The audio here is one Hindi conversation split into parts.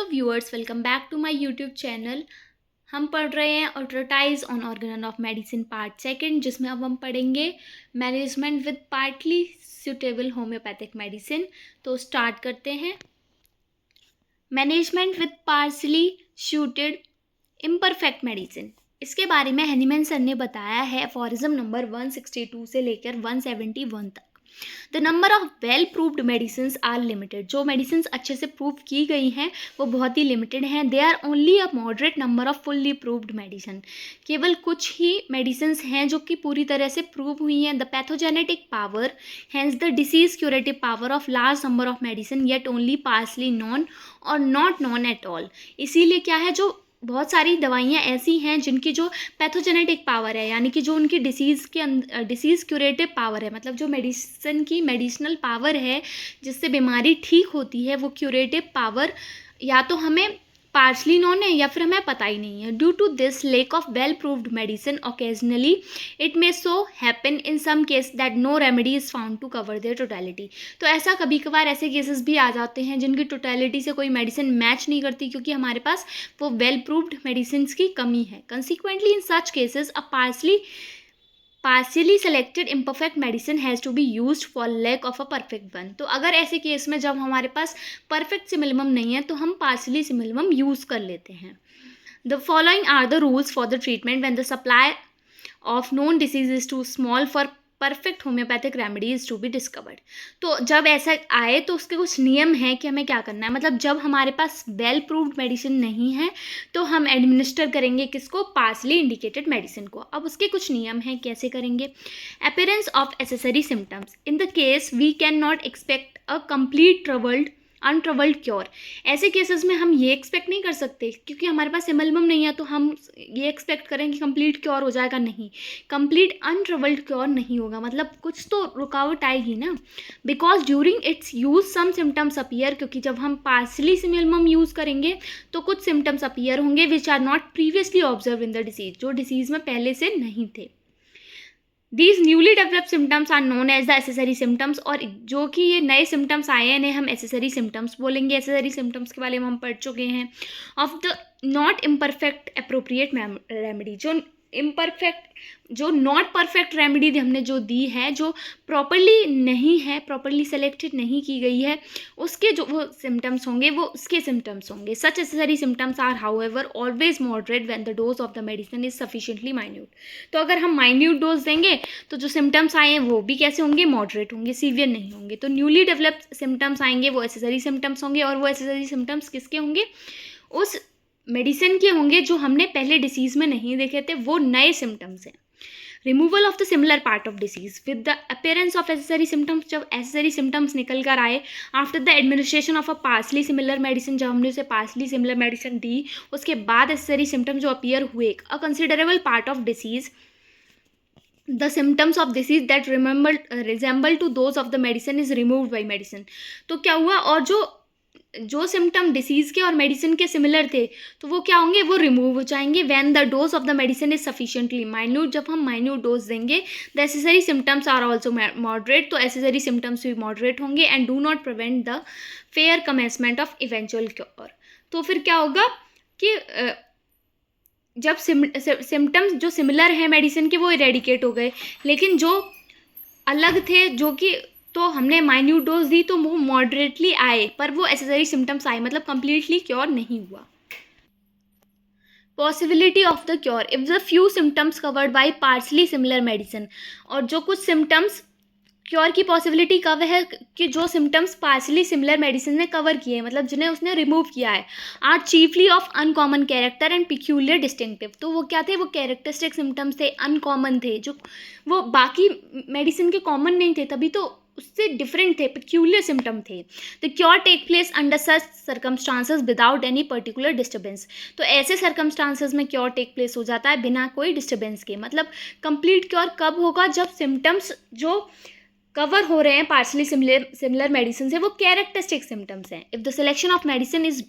Viewers, welcome back to my YouTube channel. हम पढ़ रहे हैं ऑर्थोटाइज on organon of medicine part second, जिसमें अब हम पढ़ेंगे management with partly suitable homeopathic medicine. तो स्टार्ट करते हैं। Management with partially suited imperfect medicine, इसके बारे में हैनीमैन सर ने बताया है एफोरिज्म नंबर 162 से लेकर 171 तक। The number of well proved medicine are limited, जो मेडिसिन अच्छे से प्रूव की गई हैं वो बहुत ही लिमिटेड हैं। They are only a moderate number of fully proved medicine, केवल कुछ ही मेडिसिन हैं जो कि पूरी तरह से प्रूव हुई हैं। The pathogenetic power hence the disease curative power of large number of medicine yet only partially known or not known at all. इसीलिए क्या है, जो बहुत सारी दवाइयाँ ऐसी हैं जिनकी जो पैथोजेनेटिक पावर है, यानी कि जो उनकी डिसीज़ क्यूरेटिव पावर है, मतलब जो मेडिसिन की मेडिसिनल पावर है जिससे बीमारी ठीक होती है, वो क्यूरेटिव पावर या तो हमें पार्शली नॉन है या फिर हमें पता ही नहीं है। Due to this lack of well proved medicine occasionally it may so happen in some case that no remedy is found to cover their totality. तो ऐसा कभी कभार ऐसे केसेस भी आ जाते हैं जिनकी टोटलिटी से कोई मेडिसिन मैच नहीं करती, क्योंकि हमारे पास वो वेल प्रूव्ड मेडिसिन की कमी है। Consequently in such cases a partially selected imperfect medicine has to be used for lack of a perfect one. तो अगर ऐसे केस में जब हमारे पास परफेक्ट सिमिलम नहीं है तो हम पार्शियली सिमिलम यूज़ कर लेते हैं। The following are the rules for the treatment when the supply of known disease is too small for perfect homoeopathic remedies to be discovered. तो जब ऐसा आए तो उसके कुछ नियम हैं कि हमें क्या करना है। मतलब जब हमारे पास वेल प्रूव्ड मेडिसिन नहीं है तो हम एडमिनिस्टर करेंगे किसको, पार्सली इंडिकेटेड मेडिसिन को। अब उसके कुछ नियम हैं, कैसे करेंगे। Appearance of accessory symptoms, in the case we can not expect a complete untroubled cure. ऐसे केसेस में हम ये एक्सपेक्ट नहीं कर सकते, क्योंकि हमारे पास सिमिलम नहीं है तो हम ये एक्सपेक्ट करें कि कंप्लीट क्योर हो जाएगा। नहीं, कंप्लीट अनट्रबल्ड क्योर नहीं होगा, मतलब कुछ तो रुकावट आएगी ना। Because during its use some symptoms appear, क्योंकि जब हम पार्सली सिमिलम यूज़ करेंगे तो कुछ सिम्टम्स अपीयर होंगे which are not previously observe in the disease, जो डिसीज में पहले से नहीं थे। These newly developed symptoms are known as the accessory symptoms, और जो कि ये नए सिम्टम्स आए हैं इन्हें हम accessory symptoms बोलेंगे। accessory symptoms के बारे में हम पढ़ चुके हैं। Of the not imperfect appropriate remedy, जो नॉट परफेक्ट रेमेडी हमने जो दी है, जो प्रॉपरली नहीं है, प्रॉपरली सेलेक्टेड नहीं की गई है, उसके जो वो सिम्टम्स होंगे वो उसके सिम्टम्स होंगे। Such accessory symptoms are however always moderate when the dose of the medicine is sufficiently minute. तो अगर हम माइन्यूट डोज देंगे तो जो सिम्टम्स आए हैं वो भी कैसे होंगे, मॉडरेट होंगे, सीवियर नहीं होंगे। तो न्यूली डेवलप्ड सिम्टम्स आएंगे वो एसेसरी सिम्टम्स होंगे, और वो एसेसरी सिम्टम्स किसके होंगे, उस मेडिसिन के होंगे जो हमने पहले डिसीज़ में नहीं देखे थे, वो नए सिम्टम्स हैं। Removal of the similar part of disease with the appearance of accessory symptoms, जब एसेसरी सिम्टम्स निकल कर आए after the administration of a partially similar medicine, जब हमने उसे पार्सली सिमिलर मेडिसिन दी उसके बाद एसेसरी सिम्टम्स जो अपीयर हुए, अ considerable part of disease the symptoms of disease that resemble to those of the medicine is removed by medicine। तो क्या हुआ, और जो सिम्टम डिसीज़ के और मेडिसिन के सिमिलर थे तो वो क्या होंगे, वो रिमूव हो जाएंगे। When the dose of the medicine is sufficiently minute, जब हम माइन्यूट डोज देंगे। The accessory symptoms are also moderate, तो एसेसरी सिम्टम्स भी मॉडरेट होंगे। And do not prevent the fair commencement of eventual cure. तो फिर क्या होगा कि जब सिम्टम्स जो सिमिलर हैं मेडिसिन के वो इरेडिकेट हो गए, लेकिन जो अलग थे, जो कि तो हमने माइन्यूट डोज दी तो वो मॉडरेटली आए, पर वो एसेसरी सिम्टम्स आए, मतलब कंप्लीटली क्योर नहीं हुआ। Possibility of the cure if the few symptoms covered by partially similar medicine, और जो कुछ सिम्टम्स क्योर की पॉसिबिलिटी कब है कि जो सिम्टम्स पार्सली सिमिलर मेडिसिन ने कवर किए हैं, मतलब जिन्हें उसने रिमूव किया है, are chiefly of uncommon character and peculiar distinctive. तो वो क्या थे, वो कैरेक्टरिस्टिक सिम्टम्स थे, अनकॉमन थे, जो वो बाकी मेडिसिन के कॉमन नहीं थे, तभी तो उससे डिफरेंट थे, पिक्यूलियर सिम्टम थे। The cure take place under such circumstances without any particular disturbance. तो ऐसे सर्कमस्टांसेस में क्योर टेक प्लेस हो जाता है बिना कोई डिस्टर्बेंस के। मतलब कंप्लीट क्योर कब होगा, जब सिम्टम्स जो कवर हो रहे हैं पार्सली सिमिलर मेडिसिन से वो कैरेक्टरिस्टिक सिम्टम्स हैं। If the selection of medicine is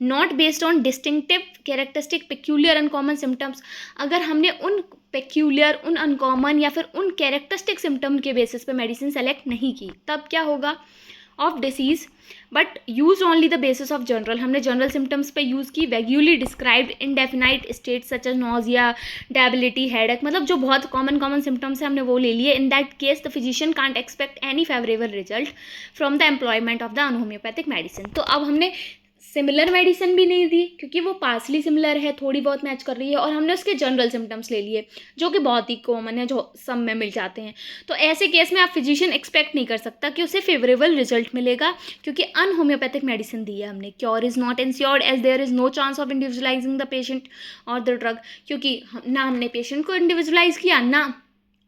not based on distinctive characteristic peculiar uncommon symptoms, अगर हमने उन पेक्यूलियर, उन अनकॉमन या फिर उन कैरेक्टरिस्टिक सिम्टम के बेसिस पे मेडिसिन सेलेक्ट नहीं की, तब क्या होगा, of disease but use only the basis of general, हमने जनरल सिम्टम्स पे यूज़ की. Vaguely described indefinite state such as nausea, debility, headache, मतलब जो बहुत कॉमन सिम्टम्स है हमने वो ले लिए. In that case the physician can't expect any favourable result from the employment of the unhomoeopathic medicine. तो अब हमने सिमिलर मेडिसिन भी नहीं दी क्योंकि वो पार्सली सिमिलर है, थोड़ी बहुत मैच कर रही है, और हमने उसके जनरल सिम्टम्स ले लिए जो कि बहुत ही कॉमन है, जो सब में मिल जाते हैं. तो ऐसे केस में आप फिजिशियन एक्सपेक्ट नहीं कर सकता कि उसे फेवरेबल रिजल्ट मिलेगा क्योंकि अनहोम्योपैथिक मेडिसिन दी है हमने. Cure is not insured as there is no chance of individualising the patient और द ड्रग, क्योंकि ना हमने पेशेंट को इंडिविजुअलाइज किया, ना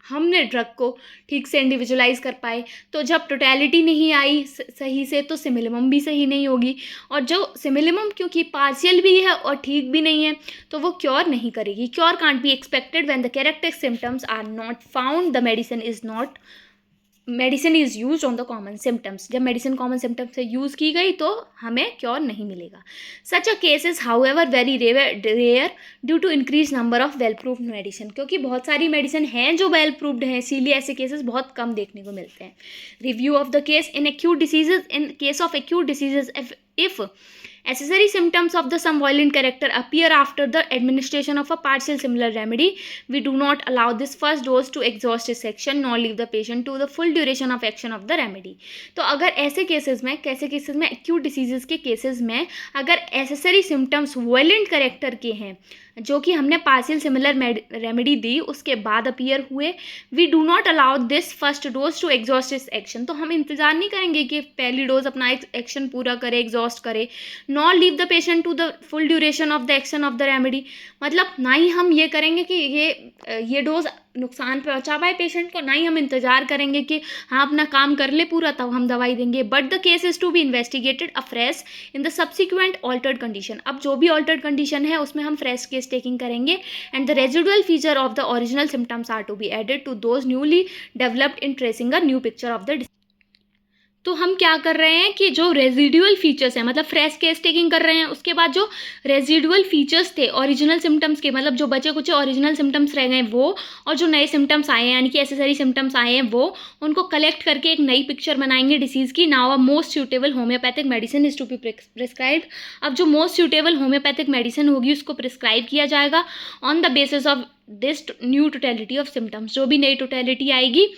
हमने ड्रग को ठीक से इंडिविजुअलाइज कर पाए. तो जब टोटलिटी नहीं आई सही से तो सिमिलम भी सही नहीं होगी, और जो सिमिलम क्योंकि पार्शियल भी है और ठीक भी नहीं है तो वो क्योर नहीं करेगी. Cure can't be expected when the characteristic symptoms are not found, the medicine is use on the common symptoms. जब मेडिसिन कॉमन सिम्टम्स से यूज़ की गई तो हमें क्योर नहीं मिलेगा. Such a case is however very rare due to increase number of well proved medicine, क्योंकि बहुत सारी मेडिसिन हैं जो वेल प्रूव्ड हैं, इसीलिए ऐसे केसेस बहुत कम देखने को मिलते हैं. Review of the case in acute diseases. In case of acute diseases, if accessory symptoms of the some violent character appear after the administration of a partial similar remedy, we do not allow this first dose to exhaust its action nor leave the patient to the full duration of action of the remedy. तो अगर ऐसे केसेस में एक्यूट डिसीजेस के केसेस में अगर एसेसरी सिम्टम्स वायलेंट कैरेक्टर के हैं जो कि हमने पार्शियल सिमिलर रेमेडी दी उसके बाद अपीयर हुए, we do not allow this first dose to exhaust its action. तो हम इंतजार नहीं करेंगे कि पहली डोज अपना एक्शन पूरा करे, एग्जॉस्ट करे. Not leave the patient to the full duration of the action of the remedy, मतलब ना ही हम ये करेंगे कि ये डोज नुकसान पहुंचा पाए पेशेंट को, ना ही हम इंतजार करेंगे कि हाँ अपना काम कर ले पूरा तब हम दवाई देंगे. But the case is to be investigated afresh in the subsequent altered condition. अब जो भी ऑल्टर्ड कंडीशन है उसमें हम फ्रेश केस टेकिंग करेंगे. And the residual feature of the original symptoms are to be added to those newly developed in tracing a new picture of the. तो हम क्या कर रहे हैं कि जो रेजिडुअल फीचर्स हैं, मतलब फ्रेश केस टेकिंग कर रहे हैं, उसके बाद जो रेजिडुअल फीचर्स थे ओरिजिनल सिम्टम्स के, मतलब जो बचे कुछ ओरिजिनल सिम्टम्स रह गए वो, और जो नए सिम्टम्स आए हैं यानी कि एसेसरी सिम्टम्स आए हैं वो, उनको कलेक्ट करके एक नई पिक्चर बनाएंगे डिसीज़ की. Now a most suitable homeopathic medicine is to be prescribed. अब जो मोस्ट सूटेबल होम्योपैथिक मेडिसिन होगी उसको प्रिस्क्राइब किया जाएगा on the basis of this new totality of symptoms. जो भी नई टोटलिटी आएगी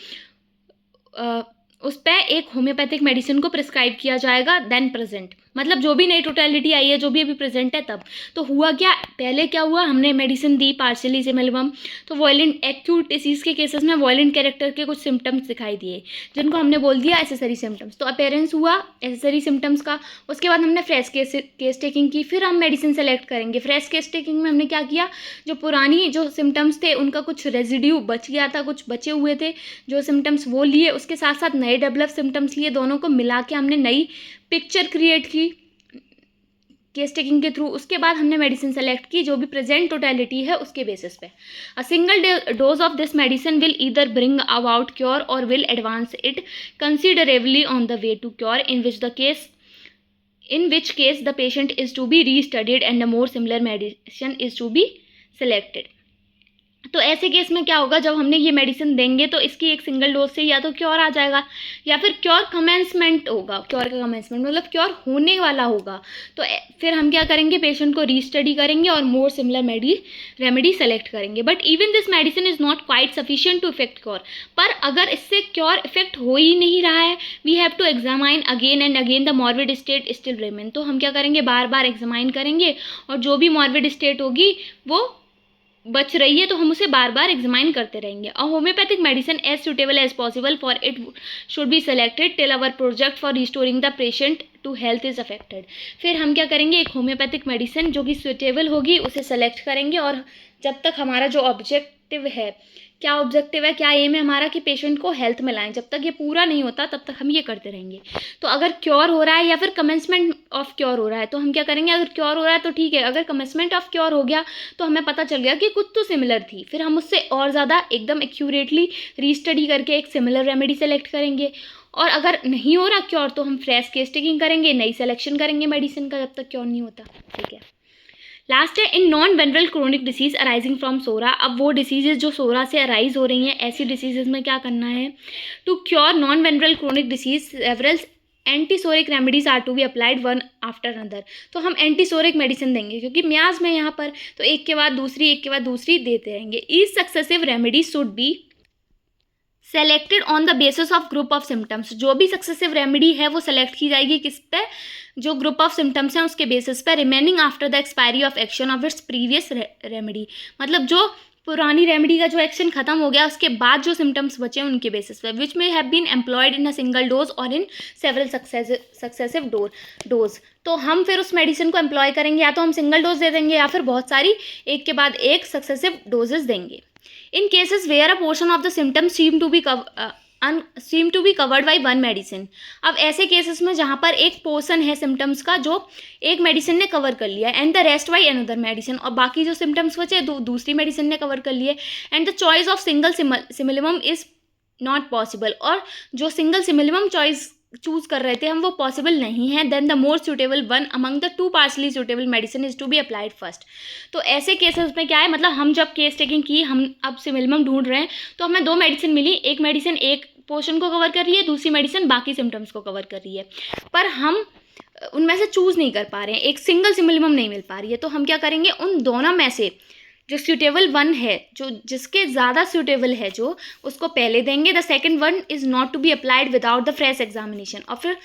उस पर एक होम्योपैथिक मेडिसिन को प्रिस्क्राइब किया जाएगा देन प्रेजेंट, मतलब जो भी नई टोटलिटी आई है जो भी अभी प्रेजेंट है तब. तो हुआ क्या, पहले क्या हुआ, हमने मेडिसिन दी पार्शियली सिमिलम, तो वॉयलेंट एक्यूट डिसीज़ के केसेस में वॉयलेंट कैरेक्टर के कुछ सिम्टम्स दिखाई दिए जिनको हमने बोल दिया एसेसरी सिम्टम्स. तो अपेरेंस हुआ एसेसरी सिम्टम्स का. उसके बाद हमने फ्रेश केस टेकिंग की, फिर हम मेडिसिन सेलेक्ट करेंगे. फ्रेश केस टेकिंग में हमने क्या किया, जो पुरानी जो सिम्टम्स थे उनका कुछ रेजिड्यू बच गया था, कुछ बचे हुए थे जो सिम्टम्स वो लिए, उसके साथ साथ नए डेवलप सिम्टम्स लिए, दोनों को मिला के हमने नई पिक्चर क्रिएट की केस टेकिंग के थ्रू. उसके बाद हमने मेडिसिन सेलेक्ट की जो भी प्रेजेंट टोटलिटी है उसके बेसिस पे. A single dose of this medicine will either bring about cure or will advance it considerably on the way to cure, in which case the patient is to be restudied and a more similar medicine is to be selected. तो ऐसे केस में क्या होगा, जब हमने ये मेडिसिन देंगे तो इसकी एक सिंगल डोज से या तो क्योर आ जाएगा या फिर क्योर कमेंसमेंट होगा. क्योर का कमेंसमेंट मतलब क्योर होने वाला होगा. तो फिर हम क्या करेंगे, पेशेंट को रीस्टडी करेंगे और मोर सिमिलर रेमेडी सेलेक्ट करेंगे. But even this medicine is not quite sufficient to effect cure. पर अगर इससे क्योर इफेक्ट हो ही नहीं रहा है, we have to examine again and again the morbid state still remain. तो हम क्या करेंगे, बार बार एग्जामाइन करेंगे और जो भी मॉर्बिड स्टेट होगी वो बच रही है तो हम उसे बार बार एग्जामाइन करते रहेंगे. A homoeopathic medicine as suitable as possible for it should be selected till our project for restoring the patient to health is affected. फिर हम क्या करेंगे, एक होम्योपैथिक मेडिसिन जो कि सुटेबल होगी उसे सेलेक्ट करेंगे और जब तक हमारा जो ऑब्जेक्टिव है, क्या ऑब्जेक्टिव है, क्या एम है हमारा कि पेशेंट को हेल्थ में लाएं, जब तक ये पूरा नहीं होता तब तक हम ये करते रहेंगे. तो अगर क्योर हो रहा है या फिर कमेंसमेंट ऑफ क्योर हो रहा है तो हम क्या करेंगे, अगर क्योर हो रहा है तो ठीक है, अगर कमेंसमेंट ऑफ क्योर हो गया तो हमें पता चल गया कि कुछ तो सिमिलर थी, फिर हम उससे और ज़्यादा एकदम एक्यूरेटली रीस्टडी करके एक सिमिलर रेमेडी सेलेक्ट करेंगे. और अगर नहीं हो रहा क्योर तो हम फ्रेश केस टेकिंग करेंगे, नई सेलेक्शन करेंगे मेडिसिन का जब तक क्योर नहीं होता. ठीक है. लास्ट है in non venereal chronic disease arising from psora. अब वो डिसीजेज जो सोरा से अराइज हो रही हैं, ऐसी डिसीजेज में क्या करना है, to cure non venereal chronic disease several antipsoric remedies are to be applied one after another. तो हम एंटीसोरिक मेडिसिन देंगे क्योंकि म्याज में यहाँ पर, तो एक के बाद दूसरी देते रहेंगे। Each successive remedy should be selected on the basis of group of symptoms. जो भी सक्सेसिव रेमेडी है वो सेलेक्ट की जाएगी किस पे, जो ग्रुप ऑफ सिम्टम्स हैं उसके बेसिस पे, remaining after the expiry of action of its previous remedy. मतलब जो पुरानी रेमेडी का जो एक्शन खत्म हो गया उसके बाद जो सिम्टम्स बचे हैं उनके बेसिस पे, which may have been employed in a single dose or in several successive dose. तो हम फिर उस मेडिसिन को एम्प्लॉय करेंगे, या तो हम सिंगल डोज दे देंगे या फिर बहुत सारी एक के बाद एक सक्सेसिव डोजेस देंगे। In cases where a portion of the symptoms seem to be covered by one medicine। अब ऐसे केसेस में जहाँ पर एक पोर्शन है सिम्टम्स का जो एक मेडिसिन ने कवर कर लिया, and the rest by another medicine, और बाकी जो सिम्टम्स बचे दूसरी मेडिसिन ने कवर कर लिए, and the choice of single simillimum is not possible, और जो सिंगल सिमिलम चॉइस चूज कर रहे थे हम वो पॉसिबल नहीं है, then the more suitable one among the two partially suitable medicine is to be applied first. तो ऐसे केसेस में क्या है, मतलब हम जब केस टेकिंग की, हम अब सिमिलम ढूंढ रहे हैं, तो हमें दो मेडिसिन मिली, एक मेडिसिन एक पोर्शन को कवर कर रही है, दूसरी मेडिसिन बाकी सिम्टम्स को कवर कर रही है, पर हम उनमें से चूज नहीं कर पा रहे हैं, एक सिंगल सिमिलम नहीं मिल पा रही है। तो हम क्या करेंगे, उन दोनों में से जो सूटेबल वन है, जो जिसके ज़्यादा सूटेबल है जो, उसको पहले देंगे। The second one is not to be applied without the fresh examination. और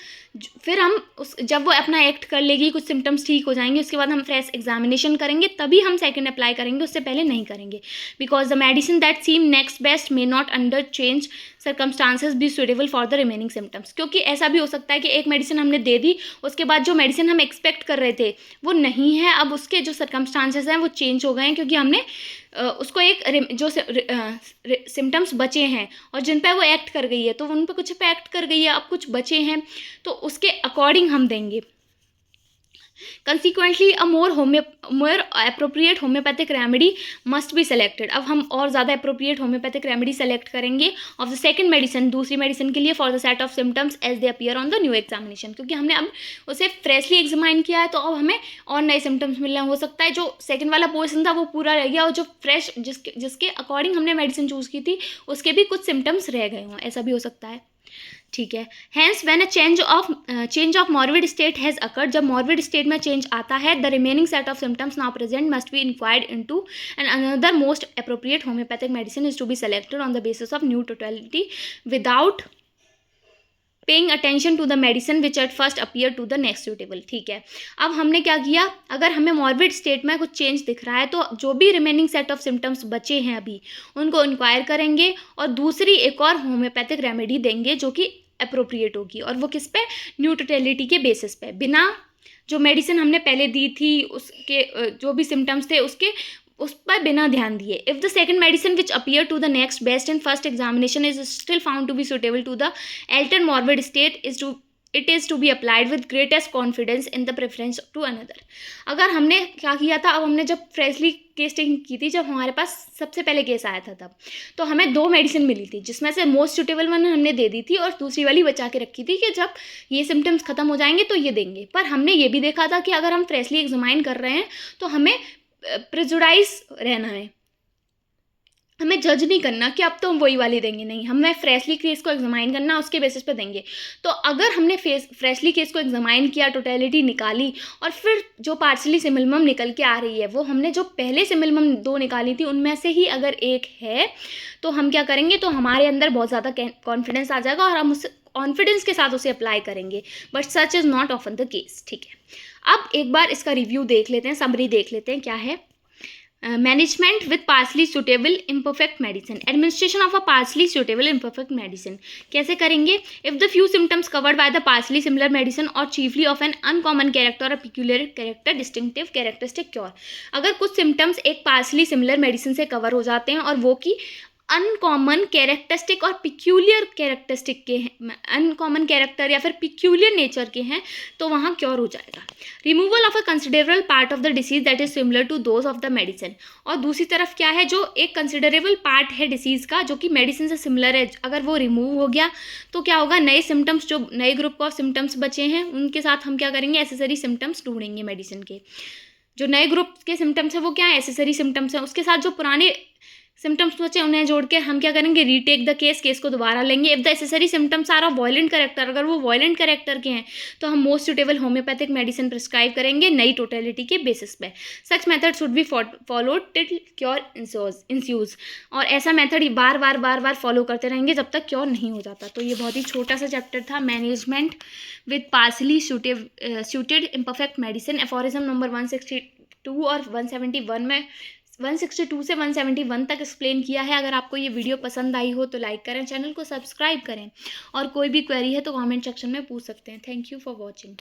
फिर हम जब वो अपना एक्ट कर लेगी, कुछ सिम्टम्स ठीक हो जाएंगे, उसके बाद हम फ्रेश एग्जामिनेशन करेंगे, तभी हम सेकंड अप्लाई करेंगे, उससे पहले नहीं करेंगे। Because the medicine that seem next best may not under change circumstances be suitable for the remaining symptoms. क्योंकि ऐसा भी हो सकता है कि एक मेडिसिन हमने दे दी, उसके बाद जो मेडिसिन हम एक्सपेक्ट कर रहे थे वो नहीं है, अब उसके जो सर्कमस्टांसेस हैं वो चेंज हो गए हैं, क्योंकि हमने उसको एक जो सिम्टम्स बचे हैं और जिन पे वो एक्ट कर गई है, तो उन पे कुछ पे एक्ट कर गई है, अब कुछ बचे हैं, तो उसके अकॉर्डिंग हम देंगे। Consequently, a more appropriate homeopathic remedy must be selected। अब हम और ज़्यादा appropriate homeopathic remedy select करेंगे of the second medicine, दूसरी medicine के लिए, for the set of symptoms as they appear on the new examination। क्योंकि हमने अब उसे freshly examine किया है, तो अब हमें और नए symptoms मिल रहे हैं। हो सकता है जो second वाला portion था वो पूरा रह गया, और जो fresh जिसके according हमने medicine choose की थी उसके भी कुछ symptoms रह गए हों, ऐसा भी हो सकता है। ठीक है। Hence when a change of morbid state has occurred, जब मॉर्बिड स्टेट में चेंज आता है, the remaining set of symptoms now present must be inquired into and another most appropriate homoeopathic medicine is to be selected on the basis of new totality without paying attention to the medicine which at first appear to the next suitable. ठीक है। अब हमने क्या किया, अगर हमें मॉर्बिड स्टेट में कुछ चेंज दिख रहा है, तो जो भी रिमेनिंग सेट ऑफ सिम्टम्स बचे हैं अभी, उनको इंक्वायर करेंगे और दूसरी एक और होम्योपैथिक रेमेडी देंगे जो कि अप्रोप्रिएट होगी, और वो किस पे, न्यू टोटलिटी के बेसिस पे, बिना जो मेडिसिन हमने पहले दी थी उसके जो भी सिम्टम्स थे उसके उस पर बिना ध्यान दिए। If the second medicine which appear to the next best in first examination is still found to be suitable to the alter morbid state it is to be applied with greatest confidence in the preference to another. अगर हमने क्या किया था, अब हमने जब फ्रेशली केस टेकिंग की थी, जब हमारे पास सबसे पहले केस आया था, तब तो हमें दो मेडिसिन मिली थी, जिसमें से मोस्ट सुटेबल वन हमने दे दी थी और दूसरी वाली बचा के रखी थी कि जब ये सिम्टम्स खत्म हो जाएंगे तो ये देंगे। पर हमने ये भी देखा था कि अगर हम फ्रेशली एग्जामाइन कर रहे हैं तो हमें प्रेजुडाइज रहना है, हमें जज नहीं करना कि अब तो हम वही वाली देंगे, नहीं, हमें फ्रेशली केस को एग्जामाइन करना, उसके बेसिस पे देंगे। तो अगर हमने फ्रेशली केस को एग्जामाइन किया, टोटलिटी निकाली, और फिर जो पार्शली सिमिलम निकल के आ रही है वो हमने जो पहले सिमिलम दो निकाली थी उनमें से ही अगर एक है, तो हम क्या करेंगे, तो हमारे अंदर बहुत ज़्यादा कॉन्फिडेंस आ जाएगा और हम उससे कॉन्फिडेंस के साथ उसे अप्लाई करेंगे। But such is not often the case. ठीक है। अब एक बार इसका रिव्यू देख लेते हैं, समरी देख लेते हैं क्या है। Management with partially suitable imperfect medicine, administration of a partially suitable imperfect medicine कैसे करेंगे। If the few symptoms covered by the partially similar medicine are chiefly of an uncommon character or peculiar character distinctive characteristic cure, अगर कुछ सिम्टम्स एक पार्शली सिमिलर मेडिसिन से कवर हो जाते हैं और वो की अनकॉमन कैरेक्टरिस्टिक और पिक्यूलियर कैरेक्टरिस्टिक के हैं, अनकॉमन कैरेक्टर या फिर पिक्यूलियर नेचर के हैं, तो वहाँ क्योर हो जाएगा। Removal of a considerable part of the disease that is similar to those of the medicine, और दूसरी तरफ क्या है, जो एक कंसिडरेबल पार्ट है डिसीज़ का जो कि मेडिसिन से सिमिलर है, अगर वो रिमूव हो गया तो क्या होगा, नए सिम्टम्स, जो नए ग्रुप ऑफ सिम्टम्स बचे हैं उनके साथ हम क्या करेंगे, एसेसरी सिम्टम्स ढूंढेंगे मेडिसिन के। जो नए ग्रुप के सिम्टम्स हैं वो क्या है, एसेसरी सिम्टम्स हैं, उसके साथ जो पुराने सिम्टम्स बचे उन्हें जोड़ के हम क्या करेंगे, रीटेक द केस को दोबारा लेंगे। If the necessary symptoms are of violent character, अगर वो वायलेंट कैरेक्टर के हैं तो हम most suitable homoeopathic medicine prescribe करेंगे नई टोटलिटी के बेसिस पे। Such method should be followed till cure ensues, और ऐसा मेथड बार बार फॉलो करते रहेंगे जब तक क्योर नहीं हो जाता। तो ये बहुत ही छोटा सा चैप्टर था, management with partially suited imperfect medicine. Aphorism number 162 और 171 में 162 से 171 तक एक्सप्लेन किया है। अगर आपको ये वीडियो पसंद आई हो तो लाइक करें, चैनल को सब्सक्राइब करें, और कोई भी क्वेरी है तो कमेंट सेक्शन में पूछ सकते हैं। Thank you for watching.